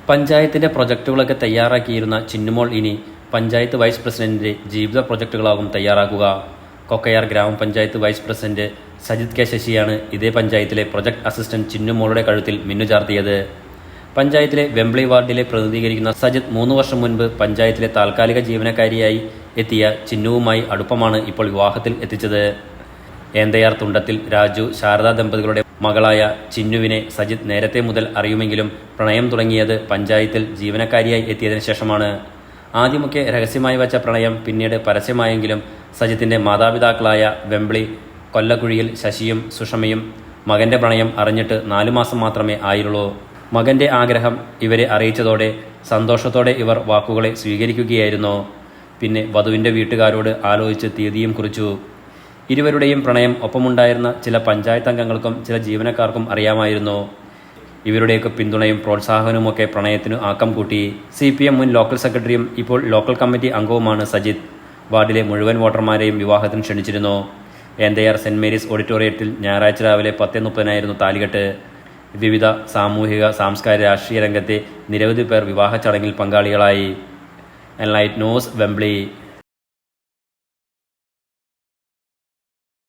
പഞ്ചായത്തിന്റെ പ്രൊജക്ടുകളൊക്കെ തയ്യാറാക്കിയിരുന്ന ചിന്നുമോൾ ഇനി പഞ്ചായത്ത് വൈസ് പ്രസിഡന്റിന്റെ ജീവിത പ്രൊജക്ടുകളാകും തയ്യാറാക്കുക. കൊക്കയാർ ഗ്രാമപഞ്ചായത്ത് വൈസ് പ്രസിഡന്റ് സജിത് കെ ശശിയാണ് ഇതേ പഞ്ചായത്തിലെ പ്രൊജക്ട് അസിസ്റ്റന്റ് ചിന്നുമോളുടെ കഴുത്തിൽ മിന്നുചാർത്തിയത്. പഞ്ചായത്തിലെ വെംബ്ലി വാർഡിലെ പ്രതിനിധീകരിക്കുന്ന സജിത് 3 വർഷം മുൻപ് പഞ്ചായത്തിലെ താൽക്കാലിക ജീവനക്കാരിയായി എത്തിയ ചിന്നുവുമായി അടുപ്പമാണ് ഇപ്പോൾ വിവാഹത്തിൽ എത്തിച്ചത്. ഏന്തയാർ തുണ്ടത്തിൽ രാജു ശാരദ ദമ്പതികളുടെ മകളായ ചിന്നുവിനെ സജിത് നേരത്തെ മുതൽ അറിയുമെങ്കിലും പ്രണയം തുടങ്ങിയത് പഞ്ചായത്തിൽ ജീവനക്കാരിയായി എത്തിയതിനു ശേഷമാണ്. ആദ്യമൊക്കെ രഹസ്യമായി വച്ച പ്രണയം പിന്നീട് പരസ്യമായെങ്കിലും സജിത്തിന്റെ മാതാപിതാക്കളായ വെംബ്ലി കൊല്ലക്കുഴിയിൽ ശശിയും സുഷമയും മകന്റെ പ്രണയം അറിഞ്ഞിട്ട് 4 മാസം മാത്രമേ ആയുള്ളൂ. മകന്റെ ആഗ്രഹം ഇവരെ അറിയിച്ചതോടെ സന്തോഷത്തോടെ ഇവർ വാക്കുകളെ സ്വീകരിക്കുകയായിരുന്നു. പിന്നെ വധുവിന്റെ വീട്ടുകാരോട് ആലോചിച്ച് തീയതിയും കുറിച്ചു. ഇരുവരുടെയും പ്രണയം ഒപ്പമുണ്ടായിരുന്ന ചില പഞ്ചായത്ത് അംഗങ്ങൾക്കും ചില ജീവനക്കാർക്കും അറിയാമായിരുന്നു. ഇവരുടെയൊക്കെ പിന്തുണയും പ്രോത്സാഹനവുമൊക്കെ പ്രണയത്തിനു ആക്കം കൂട്ടി. CPM മുൻ ലോക്കൽ സെക്രട്ടറിയും ഇപ്പോൾ ലോക്കൽ കമ്മിറ്റി അംഗവുമാണ് സജിത്. വാർഡിലെ മുഴുവൻ വോട്ടർമാരെയും വിവാഹത്തിന് ക്ഷണിച്ചിരുന്നു. ഏന്തയാർ സെന്റ് മേരീസ് ഓഡിറ്റോറിയത്തിൽ ഞായറാഴ്ച രാവിലെ 10:30 താലികെട്ട്. വിവിധ സാമൂഹിക സാംസ്കാരിക രാഷ്ട്രീയ രംഗത്തെ നിരവധി പേർ വിവാഹ ചടങ്ങിൽ പങ്കാളികളായി. Enlight news, Wembley.